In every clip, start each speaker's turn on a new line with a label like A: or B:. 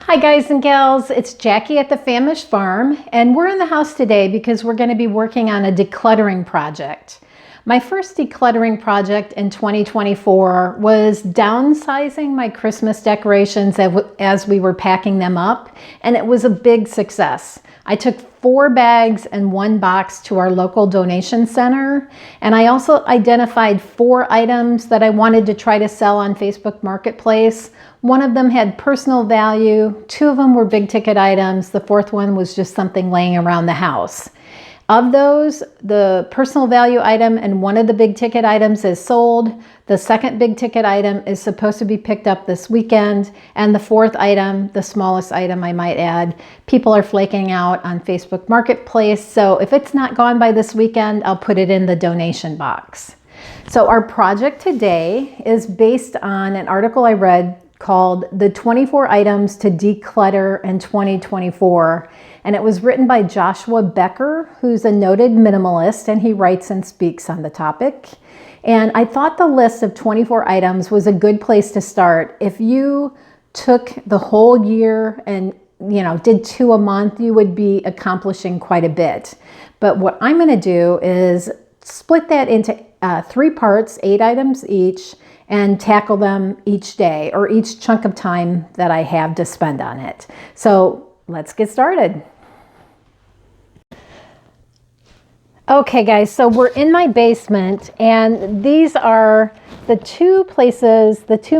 A: Hi guys and gals, it's Jackie at the Famished Farm, and we're in the house today because we're going to be working on a decluttering project. My first decluttering project in 2024 was downsizing my Christmas decorations as we were packing them up, and it was a big success. I took 4 bags and 1 box to our local donation center, and I also identified 4 items that I wanted to try to sell on Facebook Marketplace. One of them had personal value, 2 of them were big ticket items, the 4th one was just something laying around the house. Of those, the personal value item and 1 of the big ticket items is sold. The 2nd big ticket item is supposed to be picked up this weekend. And the 4th item, the smallest item I might add, people are flaking out on Facebook Marketplace. So if it's not gone by this weekend, I'll put it in the donation box. So our project today is based on an article I read called The 24 Items to Declutter in 2024. And it was written by Joshua Becker, who's a noted minimalist, and he writes and speaks on the topic. And I thought the list of 24 items was a good place to start. If you took the whole year and did 2 a month, you would be accomplishing quite a bit. But what I'm going to do is split that into 3 parts, 8 items each, and tackle them each day or each chunk of time that I have to spend on it. So let's get started. Okay guys, so we're in my basement, and these are the 2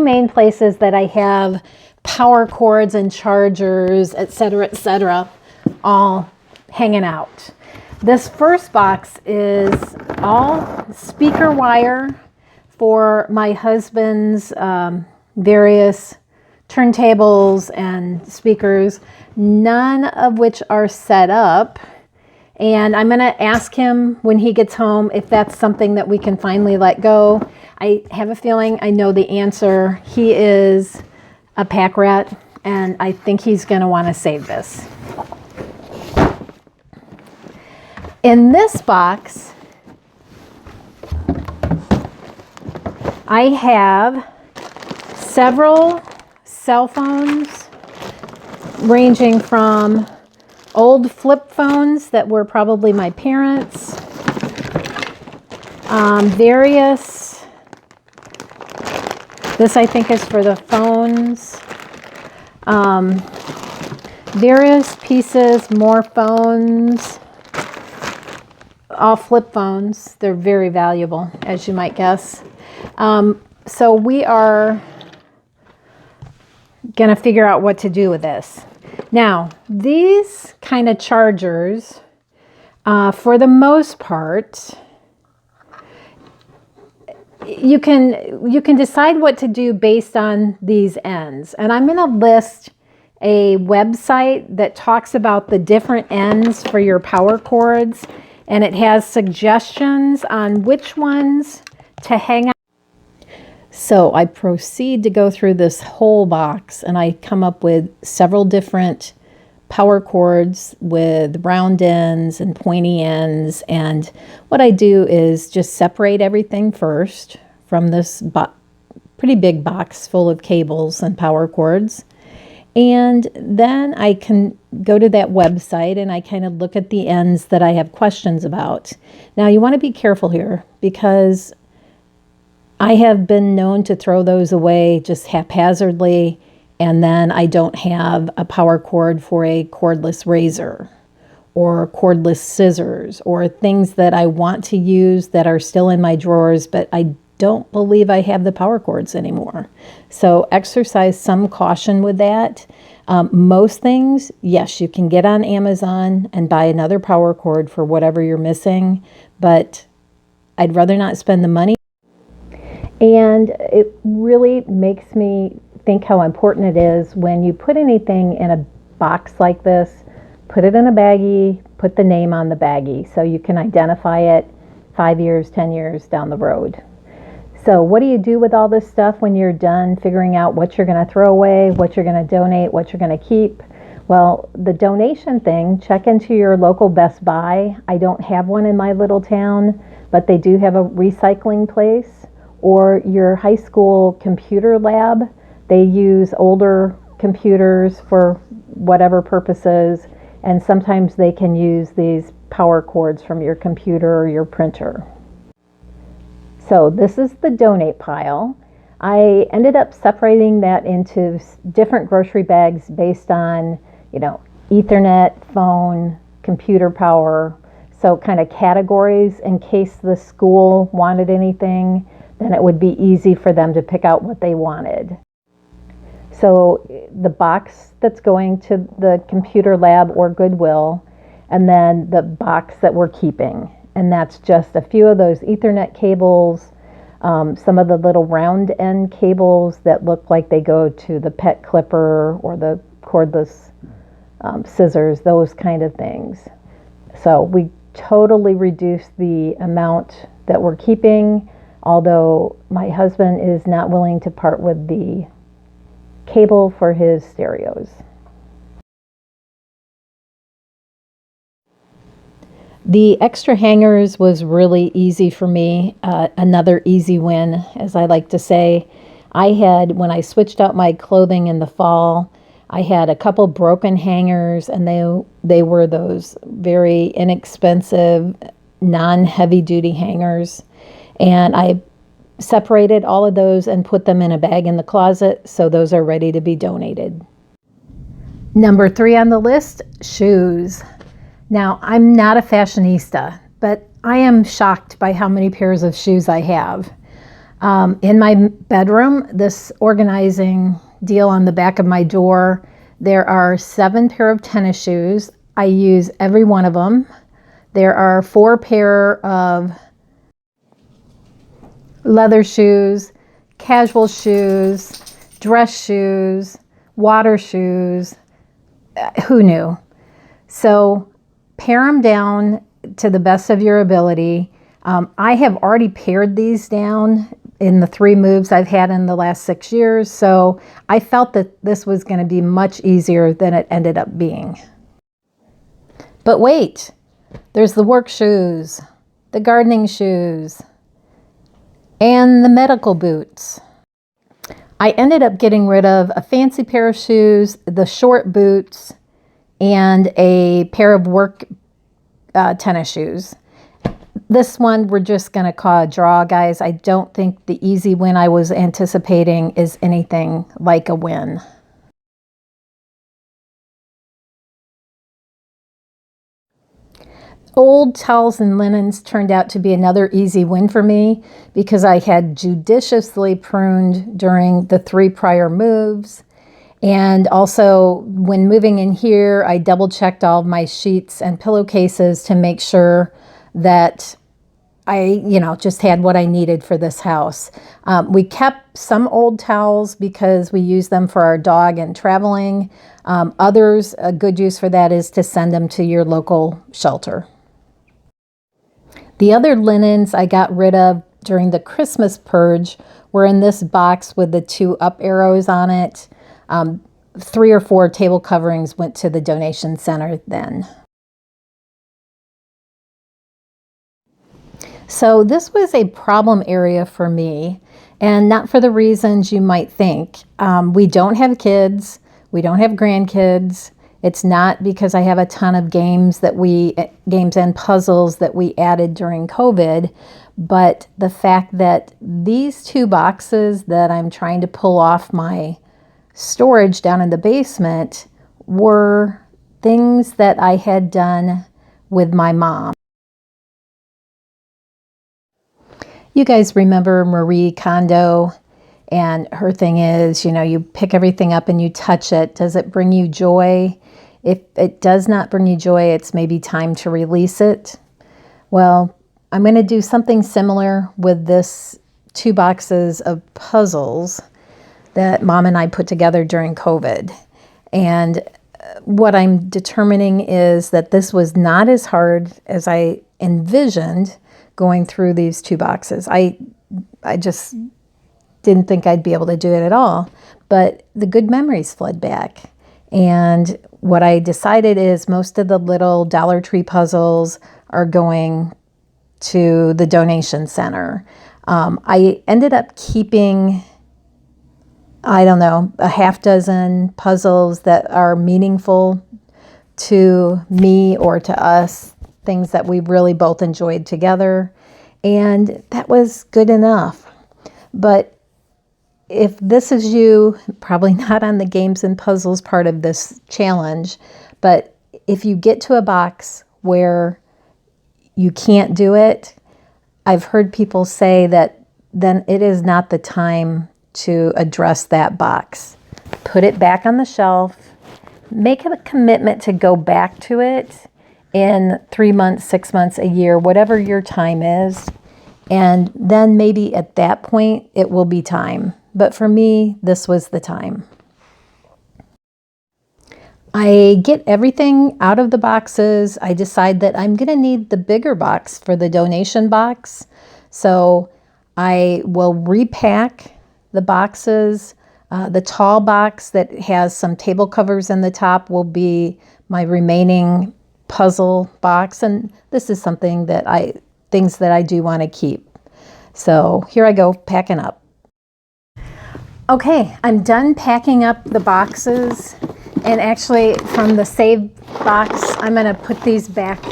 A: main places that I have power cords and chargers, etc., all hanging out. This first box is all speaker wire for my husband's various turntables and speakers, none of which are set up. And I'm going to ask him when he gets home if that's something that we can finally let go. I have a feeling I know the answer. He is a pack rat, and I think he's going to want to save this. In this box, I have several cell phones ranging from old flip phones that were probably my parents', this I think is for the phones, various pieces, more phones, all flip phones. They're very valuable, as you might guess. So we are going to figure out what to do with this. Now, these kind of chargers, for the most part, you can decide what to do based on these ends. And I'm going to list a website that talks about the different ends for your power cords, and it has suggestions on which ones to hang out. So I proceed to go through this whole box, and I come up with several different power cords with round ends and pointy ends. And what I do is just separate everything first from this pretty big box full of cables and power cords. And then I can go to that website and I kind of look at the ends that I have questions about. Now you want to be careful here, because I have been known to throw those away just haphazardly, and then I don't have a power cord for a cordless razor or cordless scissors or things that I want to use that are still in my drawers, but I don't believe I have the power cords anymore. So exercise some caution with that. Most things, yes, you can get on Amazon and buy another power cord for whatever you're missing, but I'd rather not spend the money. And it really makes me think how important it is when you put anything in a box like this, put it in a baggie, put the name on the baggie so you can identify it 5 years, 10 years down the road. So what do you do with all this stuff when you're done figuring out what you're going to throw away, what you're going to donate, what you're going to keep? Well, the donation thing, check into your local Best Buy. I don't have one in my little town, but they do have a recycling place. Or your high school computer lab. They use older computers for whatever purposes, and sometimes they can use these power cords from your computer or your printer. So this is the donate pile. I ended up separating that into different grocery bags based on, Ethernet, phone, computer power. So kind of categories in case the school wanted anything, then it would be easy for them to pick out what they wanted. So the box that's going to the computer lab or Goodwill, and then the box that we're keeping. And that's just a few of those Ethernet cables, some of the little round end cables that look like they go to the pet clipper or the cordless scissors, those kind of things. So we totally reduced the amount that we're keeping, although my husband is not willing to part with the cable for his stereos. The extra hangers was really easy for me. Another easy win, as I like to say. When I switched out my clothing in the fall, I had a couple broken hangers, and they were those very inexpensive, non-heavy duty hangers. And I separated all of those and put them in a bag in the closet, so those are ready to be donated. Number 3 on the list, shoes. Now, I'm not a fashionista, but I am shocked by how many pairs of shoes I have. In my bedroom, this organizing deal on the back of my door, there are 7 pair of tennis shoes. I use every one of them. There are 4 pair of leather shoes, casual shoes, dress shoes, water shoes. Who knew? So pare them down to the best of your ability. I have already pared these down in the 3 moves I've had in the last 6 years, so I felt that this was going to be much easier than it ended up being. But wait, there's the work shoes, the gardening shoes, and the medical boots. I ended up getting rid of a fancy pair of shoes, the short boots, and a pair of work tennis shoes. This one we're just going to call a draw, guys. I don't think the easy win I was anticipating is anything like a win. Old towels and linens turned out to be another easy win for me because I had judiciously pruned during the 3 prior moves. And also, when moving in here, I double checked all of my sheets and pillowcases to make sure that I, just had what I needed for this house. We kept some old towels because we use them for our dog and traveling. Others, a good use for that is to send them to your local shelter. The other linens I got rid of during the Christmas purge were in this box with the 2 up arrows on it. 3 or 4 table coverings went to the donation center then. So this was a problem area for me, and not for the reasons you might think. We don't have kids. We don't have grandkids. It's not because I have a ton of games and puzzles that we added during COVID, but the fact that these 2 boxes that I'm trying to pull off my storage down in the basement were things that I had done with my mom. You guys remember Marie Kondo, and her thing is, you pick everything up and you touch it. Does it bring you joy? If it does not bring you joy, it's maybe time to release it. Well, I'm going to do something similar with this 2 boxes of puzzles that Mom and I put together during COVID. And what I'm determining is that this was not as hard as I envisioned going through these 2 boxes. I just didn't think I'd be able to do it at all, but the good memories flood back. And what I decided is most of the little Dollar Tree puzzles are going to the donation center. I ended up keeping I don't know, a half dozen puzzles that are meaningful to me or to us, things that we really both enjoyed together. And that was good enough. But if this is you, probably not on the games and puzzles part of this challenge, but if you get to a box where you can't do it, I've heard people say that then it is not the time to address that box. Put it back on the shelf. Make a commitment to go back to it in 3 months, 6 months, a year, whatever your time is. And then maybe at that point, it will be time. But for me, this was the time. I get everything out of the boxes. I decide that I'm going to need the bigger box for the donation box. So I will repack the boxes. The tall box that has some table covers in the top will be my remaining puzzle box. And this is something things that I do want to keep. So here I go, packing up. Okay, I'm done packing up the boxes. And actually from the save box, I'm going to put these back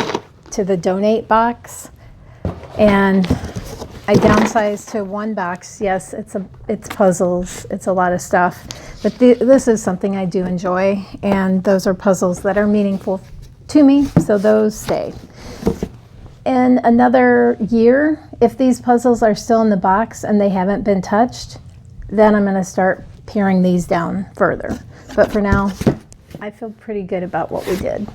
A: to the donate box. And I downsized to one box. Yes, it's puzzles. It's a lot of stuff. But this is something I do enjoy. And those are puzzles that are meaningful to me. So those stay. In another year, if these puzzles are still in the box and they haven't been touched, then I'm going to start paring these down further. But for now, I feel pretty good about what we did.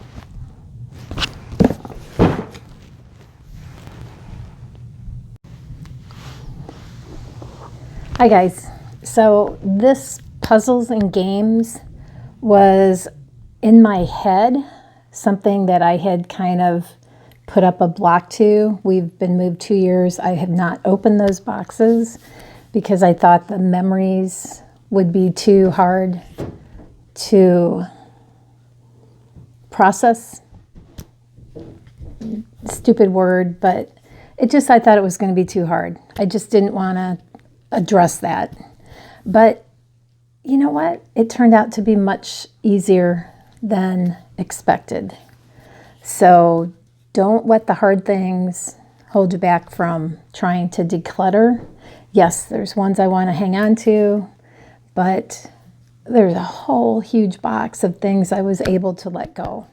A: Hi guys, so this puzzles and games was in my head, something that I had kind of put up a block to. We've been moved 2 years. I have not opened those boxes because I thought the memories would be too hard to process. Stupid word, but I thought it was going to be too hard. I just didn't want to address that. But you know what? It turned out to be much easier than expected. So don't let the hard things hold you back from trying to declutter. Yes, there's ones I want to hang on to, but there's a whole huge box of things I was able to let go.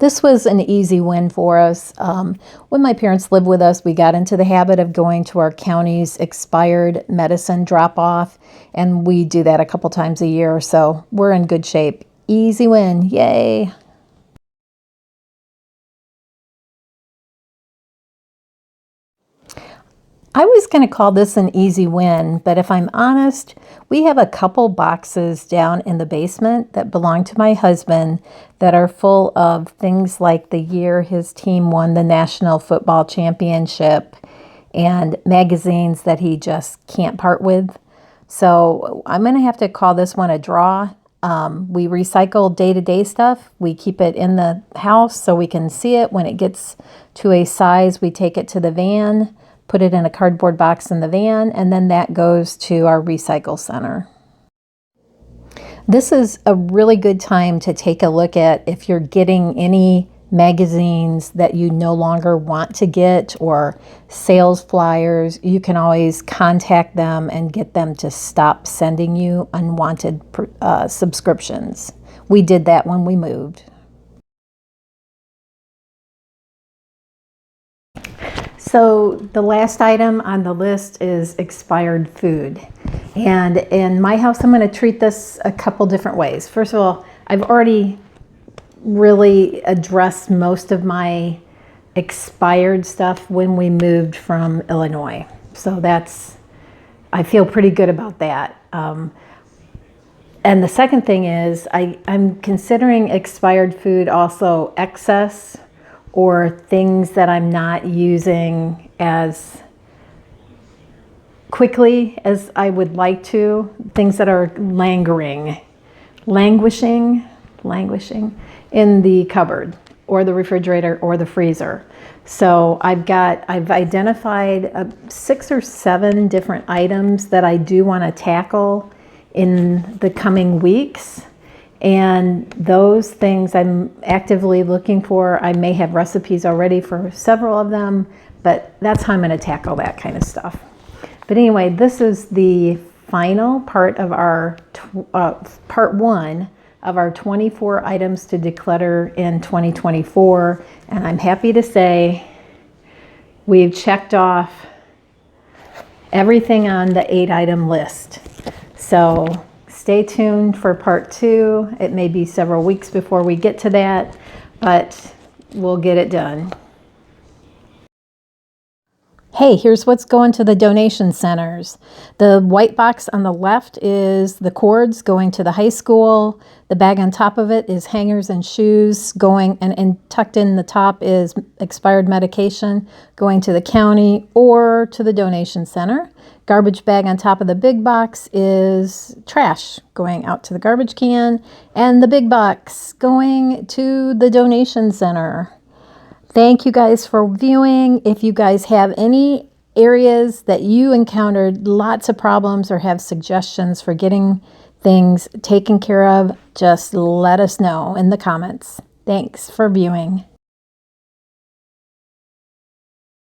A: This was an easy win for us. When my parents lived with us, we got into the habit of going to our county's expired medicine drop-off, and we do that a couple times a year, so we're in good shape. Easy win, yay! I was going to call this an easy win, but if I'm honest, we have a couple boxes down in the basement that belong to my husband that are full of things like the year his team won the National Football Championship and magazines that he just can't part with. So I'm going to have to call this one a draw. We recycle day-to-day stuff. We keep it in the house so we can see it. When it gets to a size, we take it to the van, put it in a cardboard box in the van, and then that goes to our recycle center. This is a really good time to take a look at if you're getting any magazines that you no longer want to get or sales flyers. You can always contact them and get them to stop sending you unwanted subscriptions. We did that when we moved. So the last item on the list is expired food. And in my house, I'm going to treat this a couple different ways. First of all, I've already really addressed most of my expired stuff when we moved from Illinois. So I feel pretty good about that. And the second thing is I'm considering expired food also excess or things that I'm not using as quickly as I would like to. Things that are languishing in the cupboard or the refrigerator or the freezer. So I've identified 6 or 7 different items that I do want to tackle in the coming weeks. And those things I'm actively looking for. I may have recipes already for several of them, but that's how I'm going to tackle that kind of stuff. But anyway, this is the final part of our part 1 of our 24 items to declutter in 2024. And I'm happy to say we've checked off everything on the 8-item list. So stay tuned for part 2. It may be several weeks before we get to that, but we'll get it done. Hey, here's what's going to the donation centers. The white box on the left is the cords going to the high school. The bag on top of it is hangers and shoes going, and tucked in the top is expired medication going to the county or to the donation center. Garbage bag on top of the big box is trash going out to the garbage can, and the big box going to the donation center. Thank you guys for viewing. If you guys have any areas that you encountered lots of problems or have suggestions for getting things taken care of, just let us know in the comments. Thanks for viewing.